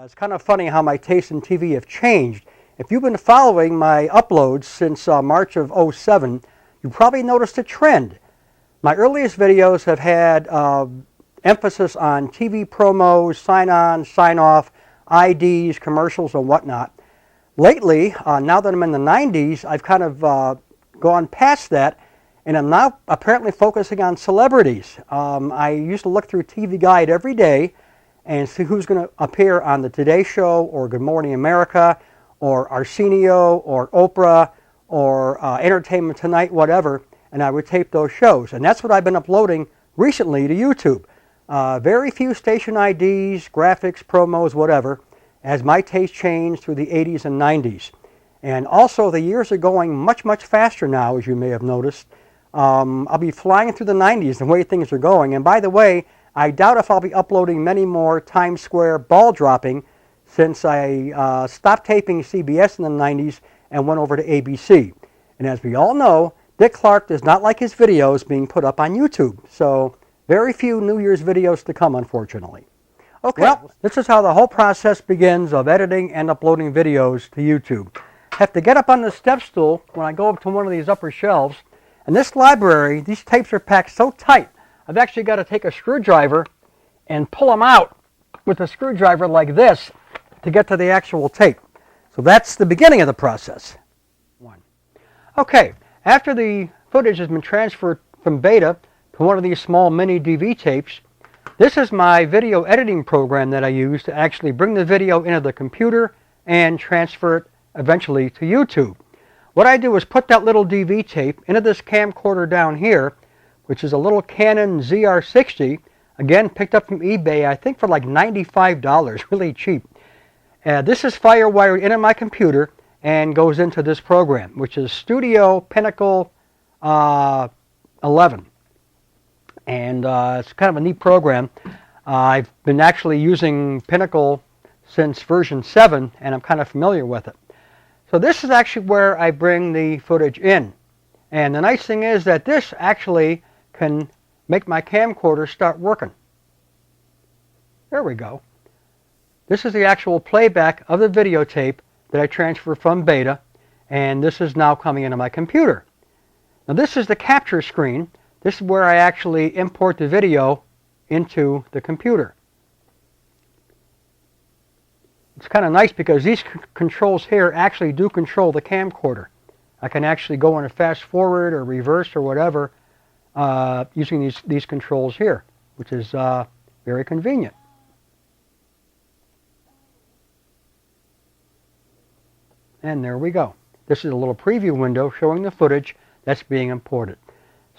It's kind of funny how my tastes in TV have changed. If you've been following my uploads since March of '07, you probably noticed a trend. My earliest videos have had emphasis on TV promos, sign-on, sign-off, IDs, commercials, and whatnot. Lately, now that I'm in the 90s, I've kind of gone past that, and I'm now apparently focusing on celebrities. I used to look through TV Guide every day and see who's going to appear on the Today Show or Good Morning America or Arsenio or Oprah or Entertainment Tonight, whatever, and I would tape those shows. And that's what I've been uploading recently to YouTube. Very few station IDs, graphics, promos, whatever, as my taste changed through the 80s and 90s. And also the years are going much, much faster now, as you may have noticed. I'll be flying through the 90s the way things are going. And by the way, I doubt if I'll be uploading many more Times Square ball dropping since I stopped taping CBS in the 90s and went over to ABC. And as we all know, Dick Clark does not like his videos being put up on YouTube. So very few New Year's videos to come, unfortunately. Okay, well, this is how the whole process begins of editing and uploading videos to YouTube. I have to get up on the step stool when I go up to one of these upper shelves. And this library, these tapes are packed so tight, I've actually got to take a screwdriver and pull them out with a screwdriver like this to get to the actual tape. So that's the beginning of the process. Okay, after the footage has been transferred from Beta to one of these small mini DV tapes, this is my video editing program that I use to actually bring the video into the computer and transfer it eventually to YouTube. What I do is put that little DV tape into this camcorder down here, which is a little Canon ZR60, again picked up from eBay, I think for like $95, really cheap. This is firewired into my computer and goes into this program, which is Studio Pinnacle 11. And it's kind of a neat program. I've been actually using Pinnacle since version 7, and I'm kind of familiar with it. So this is actually where I bring the footage in. And the nice thing is that this actually can make my camcorder start working. There we go. This is the actual playback of the videotape that I transfer from Beta, and this is now coming into my computer. Now this is the capture screen. This is where I actually import the video into the computer. It's kind of nice because these controls here actually do control the camcorder. I can actually go in a fast forward or reverse or whatever using these controls here, which is very convenient. And there we go. This is a little preview window showing the footage that's being imported.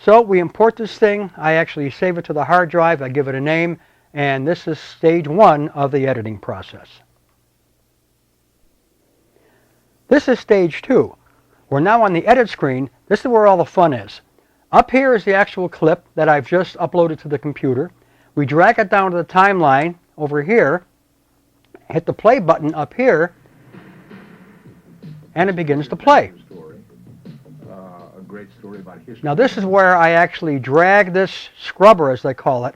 So we import this thing. I actually save it to the hard drive. I give it a name. And this is stage 1 of the editing process. This is stage 2. We're now on the edit screen. This is where all the fun is. Up here is the actual clip that I've just uploaded to the computer. We drag it down to the timeline over here, hit the play button up here, and it begins to play. Now this is where I actually drag this scrubber, as they call it,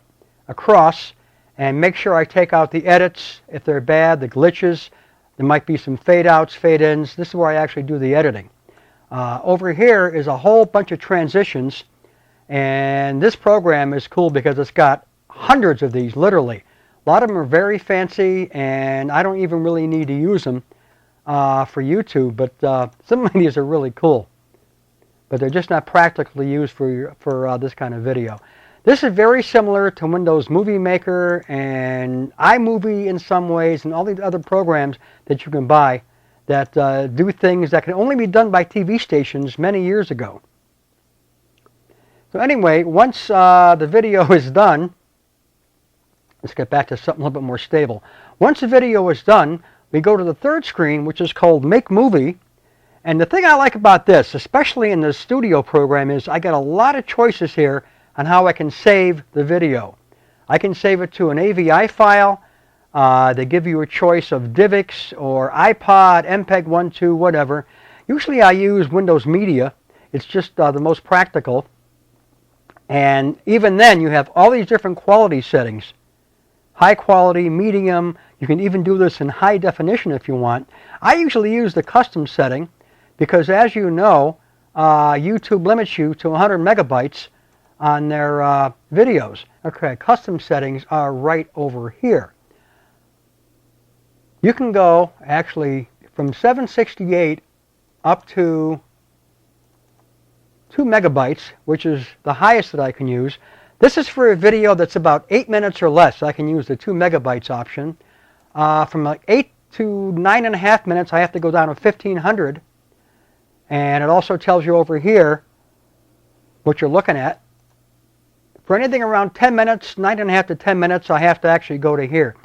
across and make sure I take out the edits, if they're bad, the glitches. There might be some fade outs, fade ins. This is where I actually do the editing. Over here is a whole bunch of transitions, and this program is cool because it's got hundreds of these, literally. A lot of them are very fancy, and I don't even really need to use them for YouTube, but some of these are really cool. But they're just not practically used for this kind of video. This is very similar to Windows Movie Maker and iMovie in some ways, and all these other programs that you can buy that do things that can only be done by TV stations many years ago. So anyway, once the video is done, let's get back to something a little bit more stable. Once the video is done, we go to the third screen, which is called Make Movie. And the thing I like about this, especially in the studio program, is I get a lot of choices here on how I can save the video. I can save it to an AVI file. They give you a choice of DivX or iPod, MPEG 1.2, whatever. Usually I use Windows Media. It's just the most practical. And even then, you have all these different quality settings. High quality, medium, You can even do this in high definition if you want. I usually use the custom setting because, as you know, YouTube limits you to 100 megabytes on their videos. Okay, custom settings are right over here. You can go actually from 768 up to 2 megabytes, which is the highest that I can use. This is for a video that's about 8 minutes or less. I can use the 2 megabytes option. From like 8 to 9.5 minutes, I have to go down to 1500. And it also tells you over here what you're looking at. For anything around 10 minutes, 9.5 to 10 minutes, I have to actually go to here.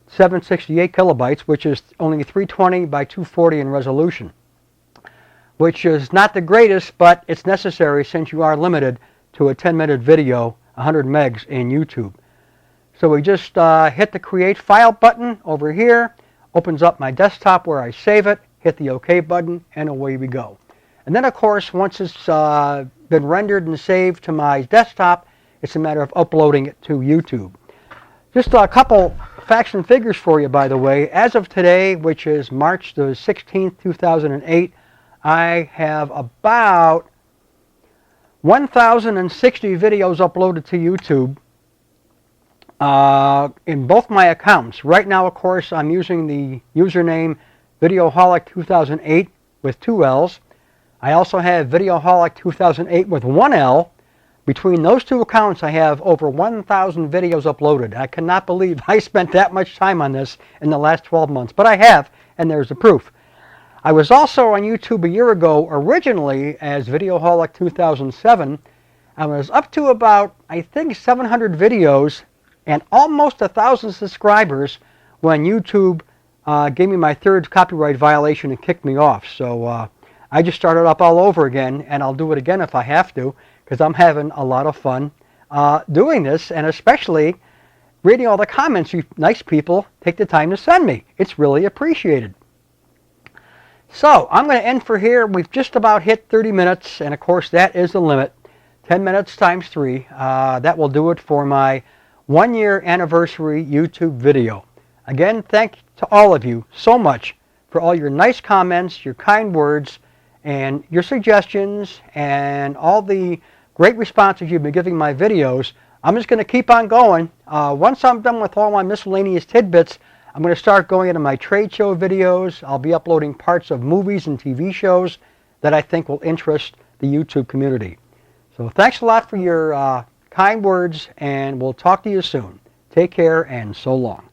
768 kilobytes, which is only 320 by 240 in resolution, which is not the greatest, but it's necessary since you are limited to a 10-minute video, 100 megs in YouTube. So we just hit the Create File button over here, opens up my desktop where I save it, hit the OK button, and away we go. And then, of course, once it's been rendered and saved to my desktop, it's a matter of uploading it to YouTube. Just a couple facts and figures for you, by the way. As of today, which is March the 16th, 2008, I have about 1,060 videos uploaded to YouTube in both my accounts. Right now, of course, I'm using the username Videoholic2008 with 2 L's. I also have Videoholic2008 with 1 L. Between those 2 accounts, I have over 1,000 videos uploaded. I cannot believe I spent that much time on this in the last 12 months, but I have, and there's the proof. I was also on YouTube a year ago, originally as Videoholic 2007. I was up to about, I think, 700 videos and almost 1,000 subscribers when YouTube gave me my 3rd copyright violation and kicked me off. So I just started up all over again, and I'll do it again if I have to, because I'm having a lot of fun doing this, and especially reading all the comments you nice people take the time to send me. It's really appreciated. So I'm going to end for here. We've just about hit 30 minutes, and of course that is the limit. 10 minutes times 3. That will do it for my 1-year anniversary YouTube video. Again, thank to all of you so much for all your nice comments, your kind words, and your suggestions, and all the great responses you've been giving my videos. I'm just going to keep on going. Once I'm done with all my miscellaneous tidbits, I'm going to start going into my trade show videos. I'll be uploading parts of movies and TV shows that I think will interest the YouTube community. So thanks a lot for your kind words, and we'll talk to you soon. Take care, and so long.